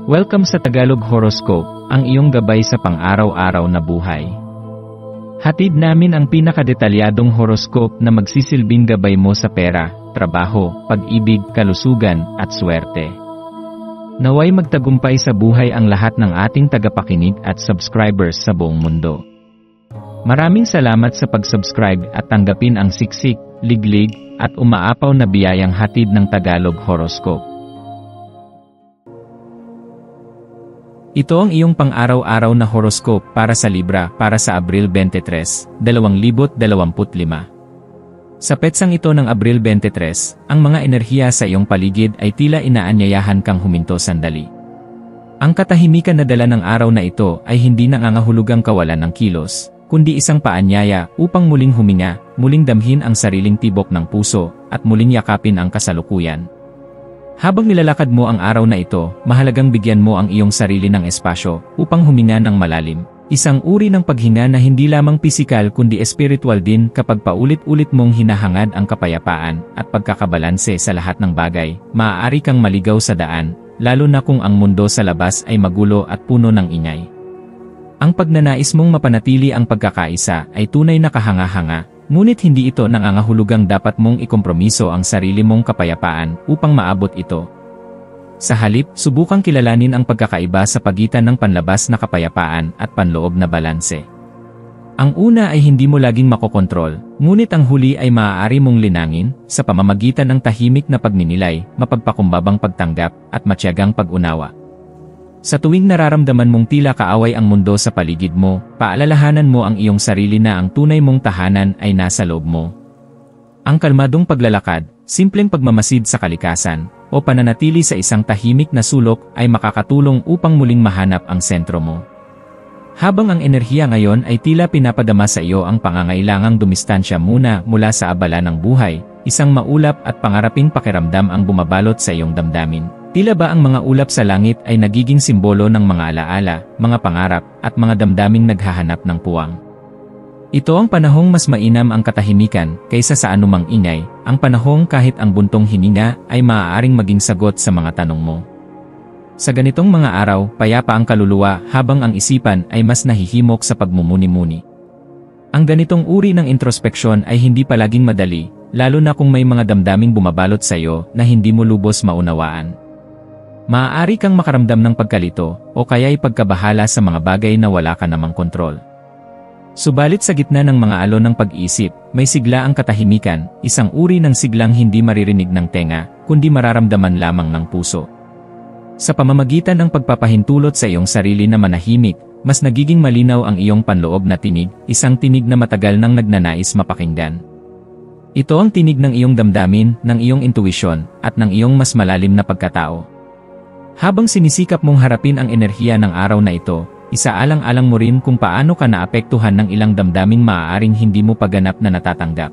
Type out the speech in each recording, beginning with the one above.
Welcome sa Tagalog Horoscope, ang iyong gabay sa pang-araw-araw na buhay. Hatid namin ang pinakadetalyadong horoscope na magsisilbing gabay mo sa pera, trabaho, pag-ibig, kalusugan, at swerte. Naway magtagumpay sa buhay ang lahat ng ating tagapakinig at subscribers sa buong mundo. Maraming salamat sa pag-subscribe at tanggapin ang siksik, liglig, at umaapaw na biyayang hatid ng Tagalog Horoscope. Ito ang iyong pang-araw-araw na horoscope para sa Libra para sa Abril 23, 2025. Sa petsang ito ng Abril 23, ang mga enerhiya sa iyong paligid ay tila inaanyayahan kang huminto sandali. Ang katahimikan na dala ng araw na ito ay hindi nangangahulugang kawalan ng kilos, kundi isang paanyaya upang muling huminga, muling damhin ang sariling tibok ng puso, at muling yakapin ang kasalukuyan. Habang nilalakad mo ang araw na ito, mahalagang bigyan mo ang iyong sarili ng espasyo upang huminga ng malalim. Isang uri ng paghinga na hindi lamang pisikal kundi espiritual din kapag paulit-ulit mong hinahangad ang kapayapaan at pagkakabalanse sa lahat ng bagay. Maaari kang maligaw sa daan, lalo na kung ang mundo sa labas ay magulo at puno ng ingay. Ang pagnanais mong mapanatili ang pagkakaisa ay tunay na kahanga-hanga. Ngunit hindi ito nangangahulugang dapat mong ikompromiso ang sarili mong kapayapaan upang maabot ito. Sa halip, subukang kilalanin ang pagkakaiba sa pagitan ng panlabas na kapayapaan at panloob na balanse. Ang una ay hindi mo laging makokontrol, ngunit ang huli ay maaari mong linangin sa pamamagitan ng tahimik na pagninilay, mapagpakumbabang pagtanggap, at matyagang pag-unawa. Sa tuwing nararamdaman mong tila kaaway ang mundo sa paligid mo, paalalahanan mo ang iyong sarili na ang tunay mong tahanan ay nasa loob mo. Ang kalmadong paglalakad, simpleng pagmamasid sa kalikasan, o pananatili sa isang tahimik na sulok ay makakatulong upang muling mahanap ang sentro mo. Habang ang enerhiya ngayon ay tila pinapadama sa iyo ang pangangailangang dumistansya muna mula sa abala ng buhay, isang maulap at pangaraping pakiramdam ang bumabalot sa iyong damdamin. Tila ba ang mga ulap sa langit ay nagiging simbolo ng mga alaala, mga pangarap, at mga damdaming naghahanap ng puwang. Ito ang panahong mas mainam ang katahimikan kaysa sa anumang ingay, ang panahong kahit ang buntong hininga ay maaaring maging sagot sa mga tanong mo. Sa ganitong mga araw, payapa ang kaluluwa habang ang isipan ay mas nahihimok sa pagmumuni-muni. Ang ganitong uri ng introspeksyon ay hindi palaging madali, lalo na kung may mga damdaming bumabalot sa iyo na hindi mo lubos maunawaan. Maaari kang makaramdam ng pagkalito o kaya'y pagkabahala sa mga bagay na wala ka namang kontrol. Subalit sa gitna ng mga alon ng pag-isip, may sigla ang katahimikan, isang uri ng siglang hindi maririnig ng tenga, kundi mararamdaman lamang ng puso. Sa pamamagitan ng pagpapahintulot sa iyong sarili na manahimik, mas nagiging malinaw ang iyong panloob na tinig, isang tinig na matagal nang nagnanais mapakinggan. Ito ang tinig ng iyong damdamin, ng iyong intuisyon, at ng iyong mas malalim na pagkatao. Habang sinisikap mong harapin ang enerhiya ng araw na ito, isaalang-alang mo rin kung paano ka naapektuhan ng ilang damdaming maaaring hindi mo paganap na natatanggap.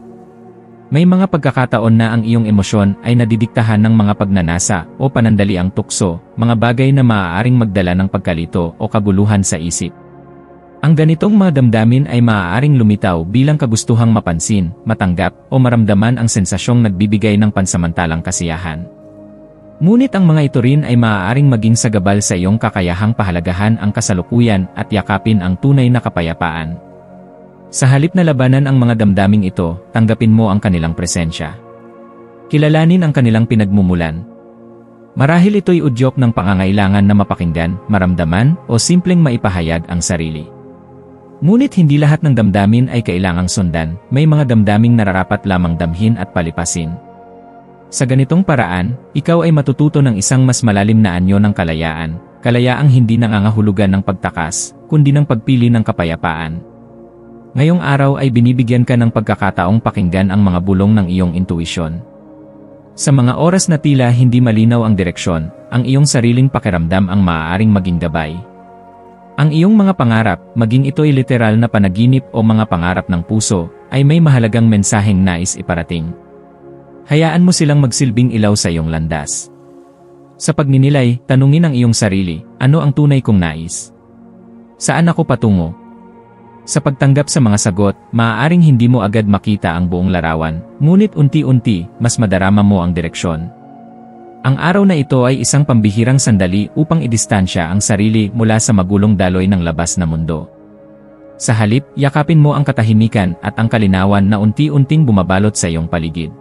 May mga pagkakataon na ang iyong emosyon ay nadidiktahan ng mga pagnanasa o panandaliang tukso, mga bagay na maaaring magdala ng pagkalito o kaguluhan sa isip. Ang ganitong mga damdamin ay maaaring lumitaw bilang kagustuhang mapansin, matanggap, o maramdaman ang sensasyong nagbibigay ng pansamantalang kasiyahan. Ngunit ang mga ito rin ay maaaring maging sagabal sa iyong kakayahang pahalagahan ang kasalukuyan at yakapin ang tunay na kapayapaan. Sa halip na labanan ang mga damdaming ito, tanggapin mo ang kanilang presensya. Kilalanin ang kanilang pinagmumulan. Marahil ito'y udyok ng pangangailangan na mapakinggan, maramdaman, o simpleng maipahayag ang sarili. Ngunit hindi lahat ng damdamin ay kailangang sundan, may mga damdaming nararapat lamang damhin at palipasin. Sa ganitong paraan, ikaw ay matututo ng isang mas malalim na anyo ng kalayaan, kalayaang hindi nangangahulugan ng pagtakas, kundi ng pagpili ng kapayapaan. Ngayong araw ay binibigyan ka ng pagkakataong pakinggan ang mga bulong ng iyong intuisyon. Sa mga oras na tila hindi malinaw ang direksyon, ang iyong sariling pakiramdam ang maaaring maging gabay. Ang iyong mga pangarap, maging ito'y literal na panaginip o mga pangarap ng puso, ay may mahalagang mensaheng nais iparating. Hayaan mo silang magsilbing ilaw sa iyong landas. Sa pagninilay, tanungin ang iyong sarili, ano ang tunay kong nais? Saan ako patungo? Sa pagtanggap sa mga sagot, maaaring hindi mo agad makita ang buong larawan, ngunit unti-unti, mas madarama mo ang direksyon. Ang araw na ito ay isang pambihirang sandali upang idistansya ang sarili mula sa magulong daloy ng labas na mundo. Sa halip, yakapin mo ang katahimikan at ang kalinawan na unti-unting bumabalot sa iyong paligid.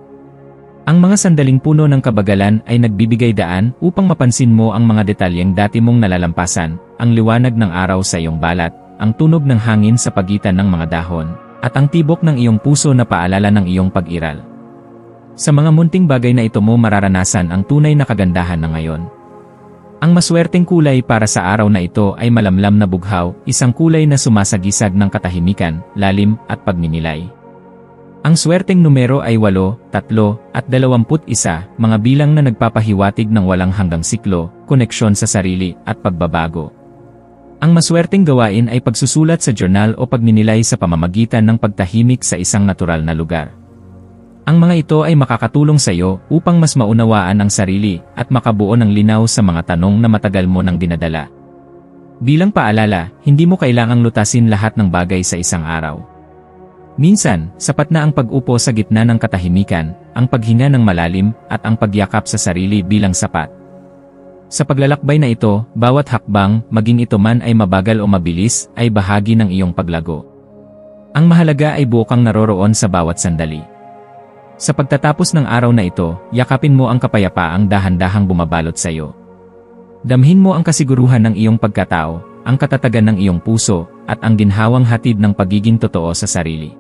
Ang mga sandaling puno ng kabagalan ay nagbibigay daan upang mapansin mo ang mga detalyeng dati mong nalalampasan, ang liwanag ng araw sa iyong balat, ang tunog ng hangin sa pagitan ng mga dahon, at ang tibok ng iyong puso na paalala ng iyong pag-iral. Sa mga munting bagay na ito mo mararanasan ang tunay na kagandahan na ngayon. Ang maswerteng kulay para sa araw na ito ay malamlam na bughaw, isang kulay na sumasagisag ng katahimikan, lalim, at pagninilay. Ang swerteng numero ay 8, 3, at 21, mga bilang na nagpapahiwatig ng walang hanggang siklo, koneksyon sa sarili, at pagbabago. Ang maswerteng gawain ay pagsusulat sa journal o pagninilay sa pamamagitan ng pagtahimik sa isang natural na lugar. Ang mga ito ay makakatulong sa iyo upang mas maunawaan ang sarili at makabuo ng linaw sa mga tanong na matagal mo nang dinadala. Bilang paalala, hindi mo kailangang lutasin lahat ng bagay sa isang araw. Minsan, sapat na ang pag-upo sa gitna ng katahimikan, ang paghinga ng malalim, at ang pagyakap sa sarili bilang sapat. Sa paglalakbay na ito, bawat hakbang, maging ito man ay mabagal o mabilis, ay bahagi ng iyong paglago. Ang mahalaga ay buo kang naroroon sa bawat sandali. Sa pagtatapos ng araw na ito, yakapin mo ang kapayapaang dahan-dahang bumabalot sa iyo. Damhin mo ang kasiguruhan ng iyong pagkatao, ang katatagan ng iyong puso, at ang ginhawang hatid ng pagiging totoo sa sarili.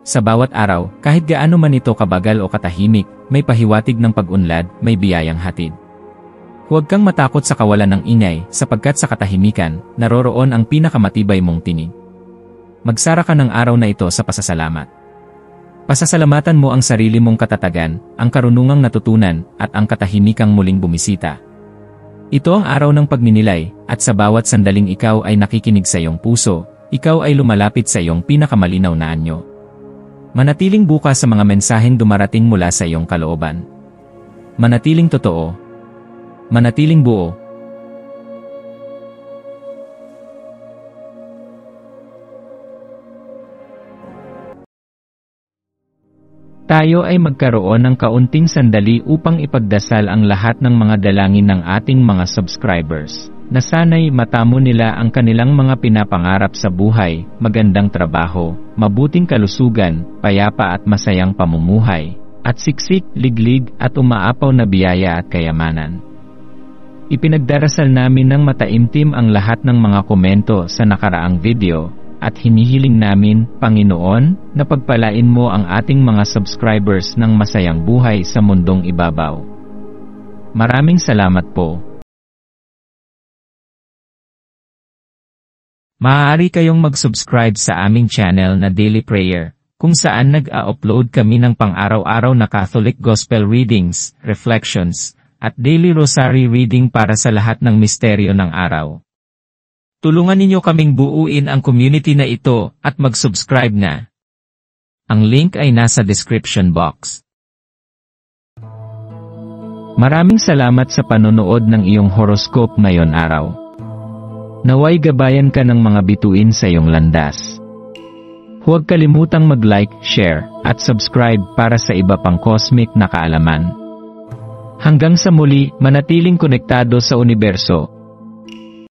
Sa bawat araw, kahit gaano man ito kabagal o katahimik, may pahiwatig ng pag-unlad, may biyayang hatid. Huwag kang matakot sa kawalan ng ingay, sapagkat sa katahimikan, naroroon ang pinakamatibay mong tinig. Magsara ka ng araw na ito sa pasasalamat. Pasasalamatan mo ang sarili mong katatagan, ang karunungang natutunan, at ang katahimikang muling bumisita. Ito ang araw ng pagninilay, at sa bawat sandaling ikaw ay nakikinig sa iyong puso, ikaw ay lumalapit sa iyong pinakamalinaw na anyo. Manatiling bukas sa mga mensaheng dumarating mula sa iyong kalooban. Manatiling totoo. Manatiling buo. Tayo ay magkaroon ng kaunting sandali upang ipagdasal ang lahat ng mga dalangin ng ating mga subscribers, na sana'y matamo nila ang kanilang mga pinapangarap sa buhay, magandang trabaho, mabuting kalusugan, payapa at masayang pamumuhay, at siksik, liglig, at umaapaw na biyaya at kayamanan. Ipinagdarasal namin ng mataimtim ang lahat ng mga komento sa nakaraang video, at hinihiling namin, Panginoon, na pagpalain mo ang ating mga subscribers ng masayang buhay sa mundong ibabaw. Maraming salamat po. Maaari kayong mag-subscribe sa aming channel na Daily Prayer, kung saan nag-a-upload kami ng pang-araw-araw na Catholic Gospel Readings, Reflections, at Daily Rosary Reading para sa lahat ng misteryo ng araw. Tulungan ninyo kaming buuin ang community na ito at mag-subscribe na. Ang link ay nasa description box. Maraming salamat sa panonood ng iyong horoscope ngayon araw. Naway gabayan ka ng mga bituin sa iyong landas. Huwag kalimutang mag-like, share, at subscribe para sa iba pang cosmic na kaalaman. Hanggang sa muli, manatiling konektado sa universo,